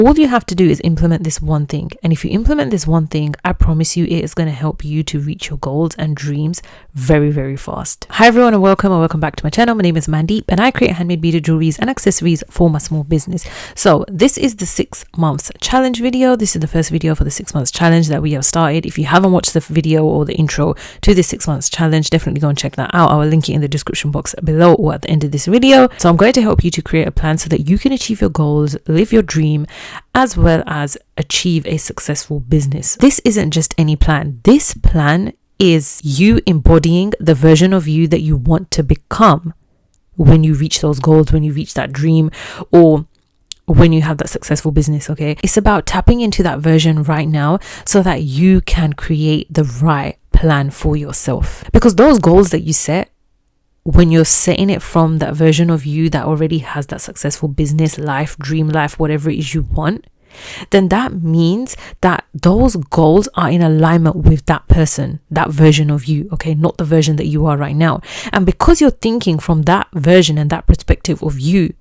All you have to do is implement this one thing. And if you implement this one thing, I promise you it is going to help you to reach your goals and dreams very, very fast. Hi everyone, and welcome back to my channel. My name is Mandeep and I create handmade beaded jewelries and accessories for my small business. So this is the 6 months challenge video. This is the first video for the 6 months challenge that we have started. If you haven't watched the video or the intro to the 6 months challenge, definitely go and check that out. I will link it in the description box below or at the end of this video. So I'm going to help you to create a plan so that you can achieve your goals, live your dream, as well as achieve a successful business. This isn't just any plan. This plan is you embodying the version of you that you want to become when you reach those goals, when you reach that dream, or when you have that successful business. Okay, it's about tapping into that version right now so that you can create the right plan for yourself, because those goals that you set, when you're setting it from that version of you that already has that successful business, life, dream life, whatever it is you want, then that means that those goals are in alignment with that person, that version of you, okay, not the version that you are right now. And because you're thinking from that version and that perspective of you,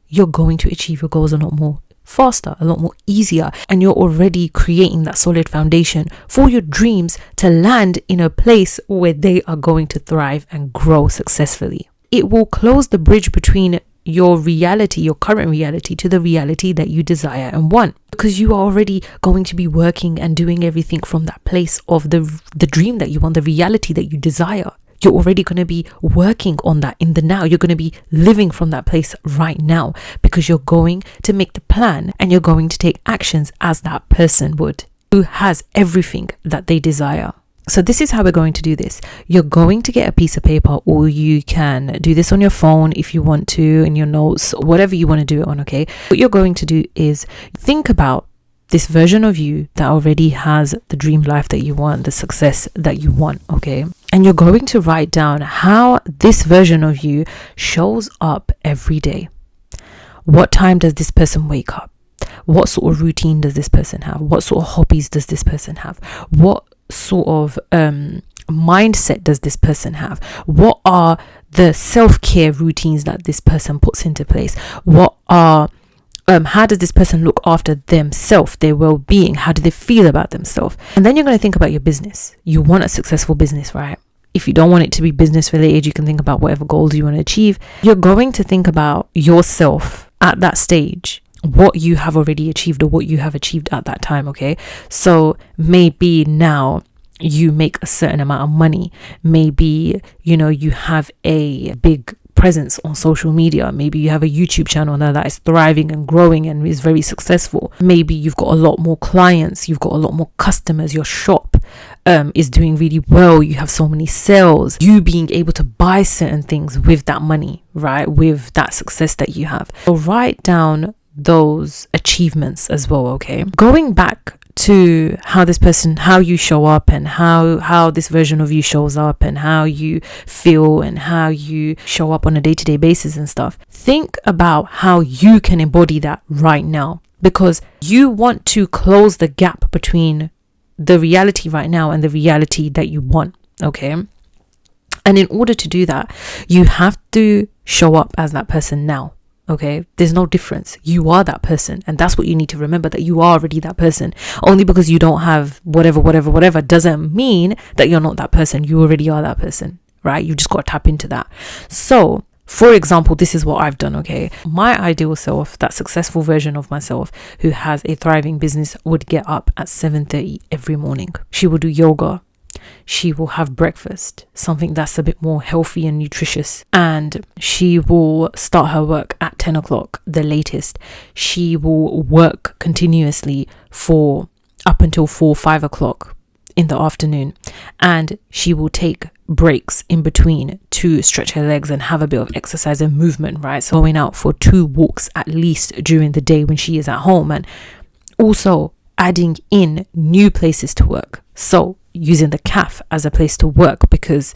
you're going to achieve your goals a lot more faster, a lot more easier, and you're already creating that solid foundation for your dreams to land in a place where they are going to thrive and grow successfully. It will close the bridge between your reality, your current reality, to the reality that you desire and want, because you are already going to be working and doing everything from that place of the dream that you want, the reality that you desire. You're already going to be working on that in the now. You're going to be living from that place right now, because you're going to make the plan and you're going to take actions as that person would, who has everything that they desire. So this is how we're going to do this. You're going to get a piece of paper, or you can do this on your phone if you want to, in your notes, whatever you want to do it on, okay? What you're going to do is think about this version of you that already has the dream life that you want, the success that you want, okay? And you're going to write down how this version of you shows up every day. What time does this person wake up? What sort of routine does this person have? What sort of hobbies does this person have? What sort of mindset does this person have? What are the self-care routines that this person puts into place? What are how does this person look after themselves, their well-being? How do they feel about themselves? And then you're going to think about your business. You want a successful business, right? If you don't want it to be business related, you can think about whatever goals you want to achieve. You're going to think about yourself at that stage, what you have already achieved or what you have achieved at that time, okay? So maybe now you make a certain amount of money. Maybe, you have a big presence on social media. Maybe you have a YouTube channel now that is thriving and growing and is very successful. Maybe you've got a lot more clients, you've got a lot more customers, your shop is doing really well, you have so many sales, you being able to buy certain things with that money, right, with that success that you have. So write down those achievements as well, okay? Going back to how you show up, and how this version of you shows up, and how you feel, and how you show up on a day-to-day basis and stuff. Think about how you can embody that right now, because you want to close the gap between the reality right now and the reality that you want, okay? And in order to do that, you have to show up as that person now. Okay, there's no difference. You are that person, and that's what you need to remember, that you are already that person. Only because you don't have whatever doesn't mean that you're not that person. You already are that person, right? You just got to tap into that. So for example, this is what I've done, okay? My ideal self, that successful version of myself who has a thriving business, would get up at 7:30 every morning. She will do yoga. She will have breakfast, something that's a bit more healthy and nutritious, and she will start her work at 10 o'clock, the latest. She will work continuously for up until 4-5 o'clock in the afternoon, and she will take breaks in between to stretch her legs and have a bit of exercise and movement, right? So going out for 2 walks at least during the day when she is at home, and also adding in new places to work. So using the cafe as a place to work, because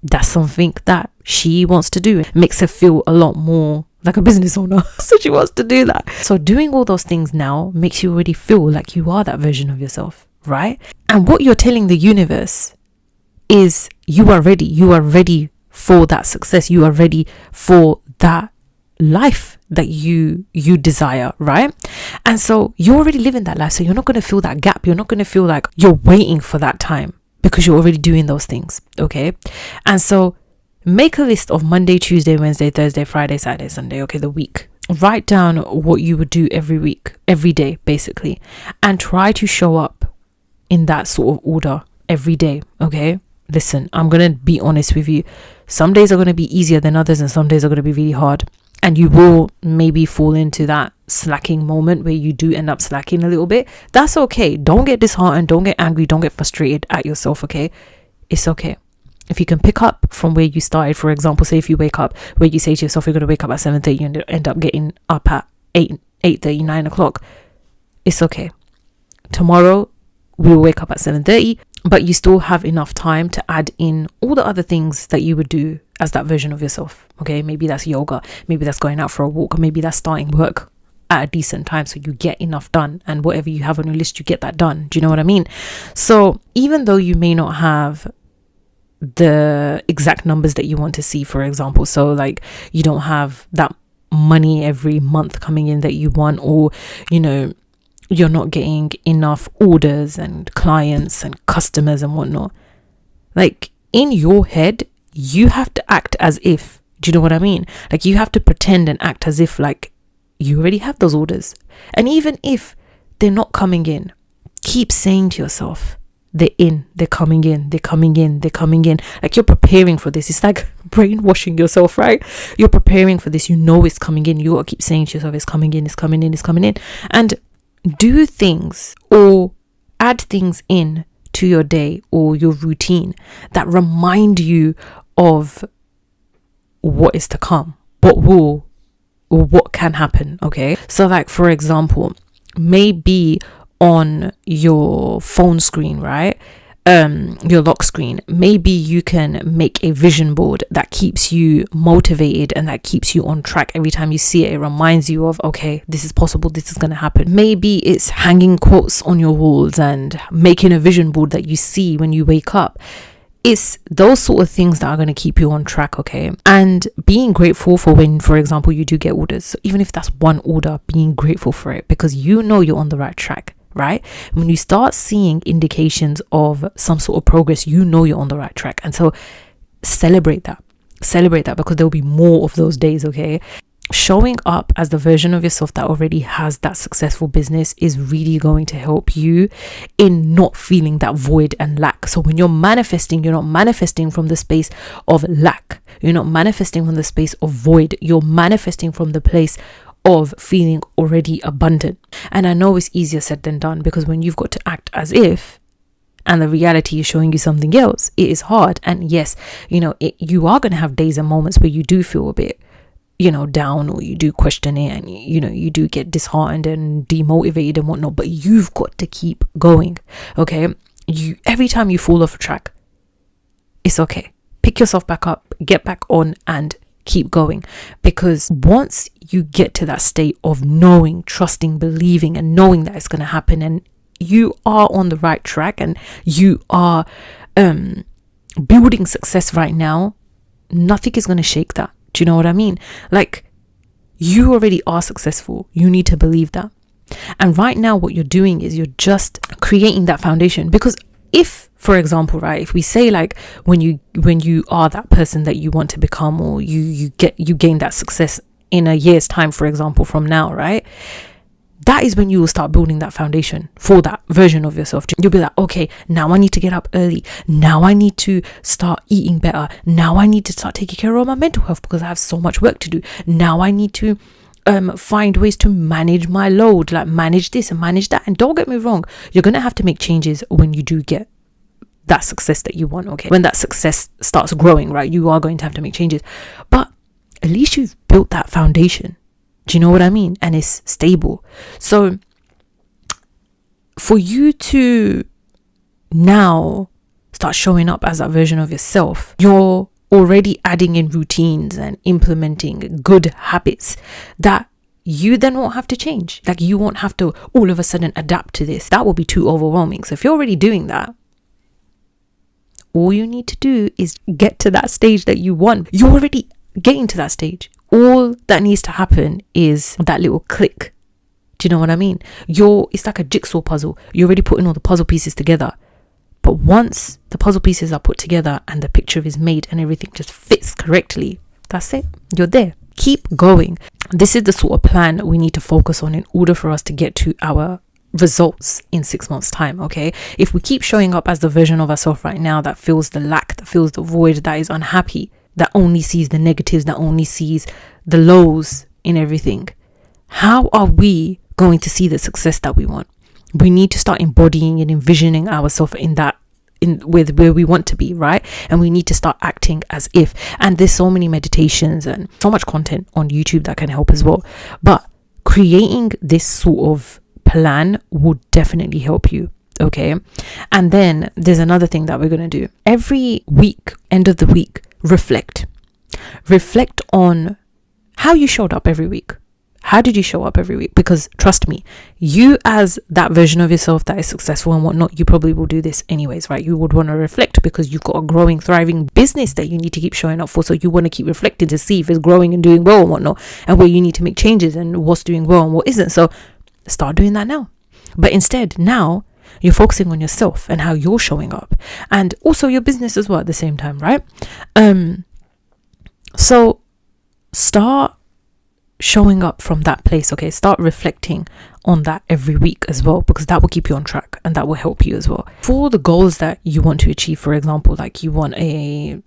that's something that she wants to do. It makes her feel a lot more like a business owner. So she wants to do that. So doing all those things now makes you already feel like you are that version of yourself, right? And what you're telling the universe is you are ready. You are ready for that success. You are ready for that life that you desire, right? And so you're already living that life, so you're not going to feel that gap. You're not going to feel like you're waiting for that time, because you're already doing those things. Okay. And so make a list of Monday, Tuesday, Wednesday, Thursday, Friday, Saturday, Sunday, okay, the week. Write down what you would do every week, every day, basically, and try to show up in that sort of order every day. Okay. Listen, I'm going to be honest with you. Some days are going to be easier than others, and some days are going to be really hard. And you will maybe fall into that slacking moment where you do end up slacking a little bit. That's okay. Don't get disheartened. Don't get angry. Don't get frustrated at yourself. Okay. It's okay. If you can pick up from where you started, for example, say if you wake up where you say to yourself, you're going to wake up at 7:30 and end up getting up at 8:30, 9 o'clock. It's okay. Tomorrow we will wake up at 7:30, but you still have enough time to add in all the other things that you would do as that version of yourself. Okay. Maybe that's yoga. Maybe that's going out for a walk. Or maybe that's starting work at a decent time, so you get enough done, and whatever you have on your list, you get that done. Do you know what I mean? So even though you may not have the exact numbers that you want to see, for example, so like you don't have that money every month coming in that you want, or you're not getting enough orders and clients and customers and whatnot, like in your head you have to act as if, do you know what I mean? Like you have to pretend and act as if like you already have those orders. And even if they're not coming in, keep saying to yourself, they're in, they're coming in, they're coming in, they're coming in. Like you're preparing for this. It's like brainwashing yourself, right? You're preparing for this. You know it's coming in. You gotta keep saying to yourself, it's coming in, it's coming in, it's coming in. And do things or add things in to your day or your routine that remind you of what is to come, what will or what can happen. Okay. So like, for example, maybe on your phone screen, right? Your lock screen, maybe you can make a vision board that keeps you motivated and that keeps you on track. Every time you see it, it reminds you of, okay, this is possible, this is going to happen. Maybe it's hanging quotes on your walls and making a vision board that you see when you wake up. It's those sort of things that are going to keep you on track. Okay. And being grateful for when, for example, you do get orders. So even if that's one order, being grateful for it, because you know you're on the right track. Right? When you start seeing indications of some sort of progress, you know you're on the right track. And so celebrate that, because there'll be more of those days. Okay. Showing up as the version of yourself that already has that successful business is really going to help you in not feeling that void and lack. So when you're manifesting, you're not manifesting from the space of lack. You're not manifesting from the space of void. You're manifesting from the place of feeling already abundant. And I know it's easier said than done, because when you've got to act as if and the reality is showing you something else, it is hard. And yes, you are going to have days and moments where you do feel a bit down, or you do question it, and you do get disheartened and demotivated and whatnot, but you've got to keep going. Okay. Every time you fall off track, it's okay. Pick yourself back up, get back on, and keep going. Because once you get to that state of knowing, trusting, believing, and knowing that it's going to happen, and you are on the right track, and you are building success right now, nothing is going to shake that. Do you know what I mean? Like, you already are successful. You need to believe that. And right now what you're doing is you're just creating that foundation. Because if, for example, right, if we say like when you are that person that you want to become, or you gain that success in a year's time, for example, from now, right, that is when you will start building that foundation for that version of yourself. You'll be like, okay, now I need to get up early. Now I need to start eating better. Now I need to start taking care of my mental health because I have so much work to do. Now I need to find ways to manage my load, like manage this and manage that. And don't get me wrong, you're going to have to make changes when you do get that success that you want. Okay. When that success starts growing, right, you are going to have to make changes. But at least you've built that foundation. Do you know what I mean? And it's stable. So for you to now start showing up as that version of yourself, you're already adding in routines and implementing good habits that you then won't have to change. Like, you won't have to all of a sudden adapt to this. That will be too overwhelming. So if you're already doing that, all you need to do is get to that stage that you want. You're already getting to that stage. All that needs to happen is that little click. Do you know what I mean? It's like a jigsaw puzzle. You're already putting all the puzzle pieces together. But once the puzzle pieces are put together and the picture is made and everything just fits correctly, that's it. You're there. Keep going. This is the sort of plan we need to focus on in order for us to get to our results in 6 months' time. Okay, if we keep showing up as the version of ourselves right now that feels the lack, that feels the void, that is unhappy, that only sees the negatives, that only sees the lows in everything, how are we going to see the success that we want? We need to start embodying and envisioning ourselves with where we want to be, right? And we need to start acting as if. And there's so many meditations and so much content on YouTube that can help as well. But creating this sort of plan would definitely help you. Okay. And then there's another thing that we're going to do every week, end of the week, reflect on how you showed up every week. How did you show up every week? Because trust me, you as that version of yourself that is successful and whatnot, you probably will do this anyways, right? You would want to reflect because you've got a growing, thriving business that you need to keep showing up for. So you want to keep reflecting to see if it's growing and doing well and whatnot, and where you need to make changes and what's doing well and what isn't. So start doing that now. But instead, now you're focusing on yourself and how you're showing up, and also your business as well at the same time, right? So start showing up from that place. Okay, start reflecting on that every week as well, because that will keep you on track and that will help you as well for the goals that you want to achieve. For example, like you want to,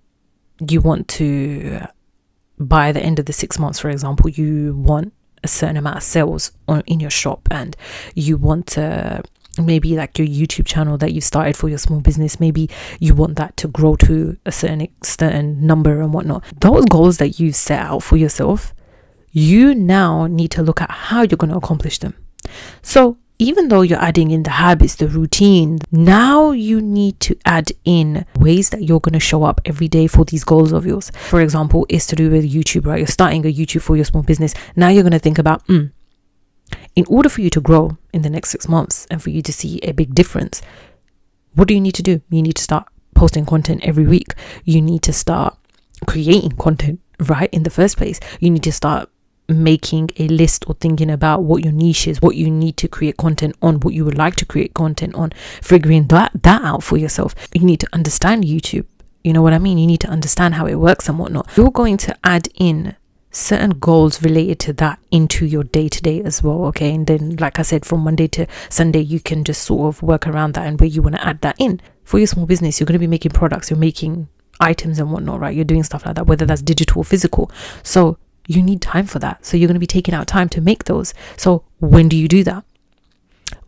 by the end of the 6 months, for example, you want a certain amount of sales in your shop, and you want to maybe like your YouTube channel that you started for your small business, maybe you want that to grow to a certain number and whatnot. Those goals that you set out for yourself, you now need to look at how you're going to accomplish them. So even though you're adding in the habits, the routine, now you need to add in ways that you're going to show up every day for these goals of yours. For example, is to do with YouTube, right? You're starting a YouTube for your small business. Now you're going to think about, in order for you to grow in the next 6 months and for you to see a big difference, what do you need to do? You need to start posting content every week. You need to start creating content, right? In the first place, you need to start making a list or thinking about what your niche is, what you need to create content on, what you would like to create content on, figuring that out for yourself. You need to understand YouTube. You know what I mean? You need to understand how it works and whatnot. You're going to add in certain goals related to that into your day-to-day as well. Okay, and then like I said, from Monday to Sunday, you can just sort of work around that and where you want to add that in. For your small business, you're going to be making products, you're making items and whatnot, right? You're doing stuff like that, whether that's digital or physical. So you need time for that. So you're going to be taking out time to make those. So when do you do that?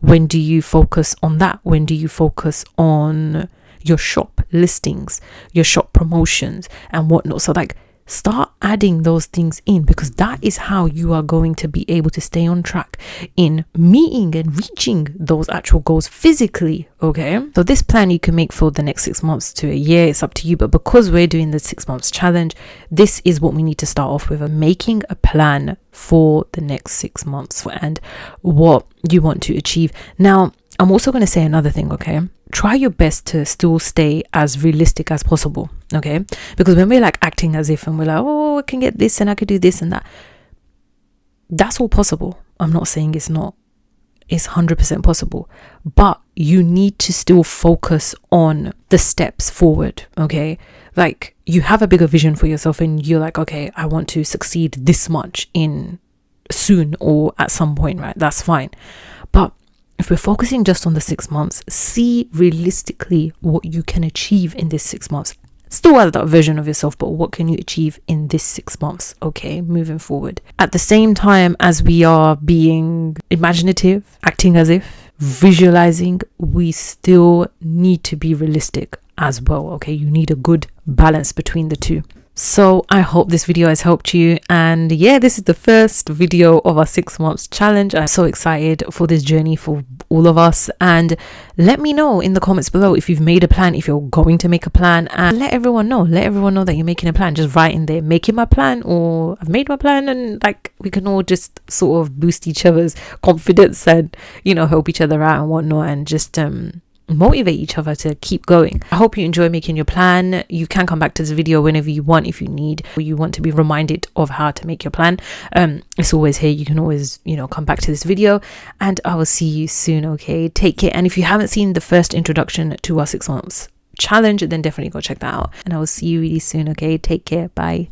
When do you focus on that? When do you focus on your shop listings, your shop promotions and whatnot? So like, start adding those things in, because that is how you are going to be able to stay on track in meeting and reaching those actual goals physically. Okay, so this plan you can make for the next 6 months to a year, it's up to you. But because we're doing the 6 months challenge, this is what we need to start off with, making a plan for the next 6 months and what you want to achieve. Now, I'm also going to say another thing, okay? Try your best to still stay as realistic as possible, okay? Because when we're like acting as if and we're like, oh, I can get this and I could do this and that, that's all possible. I'm not saying it's not. It's 100% possible. But you need to still focus on the steps forward, okay? Like, you have a bigger vision for yourself and you're like, okay, I want to succeed this much in soon or at some point, right? That's fine. But if we're focusing just on the 6 months, see realistically what you can achieve in this 6 months. Still as that version of yourself, but what can you achieve in this 6 months, okay, moving forward. At the same time as we are being imaginative, acting as if, visualizing, we still need to be realistic as well, okay? You need a good balance between the two. So I hope this video has helped you, and yeah, this is the first video of our 6 months challenge. I'm so excited for this journey for all of us, and let me know in the comments below if you've made a plan, if you're going to make a plan, and let everyone know that you're making a plan. Just write in there, making my plan, or I've made my plan, and like we can all just sort of boost each other's confidence and, you know, help each other out and whatnot, and just motivate each other to keep going. I hope you enjoy making your plan. You can come back to this video whenever you want if you need, or you want to be reminded of how to make your plan. It's always here. You can always, come back to this video, and I will see you soon. Okay, take care. And if you haven't seen the first introduction to our 6 months challenge, then definitely go check that out, and I will see you really soon. Okay, take care. Bye.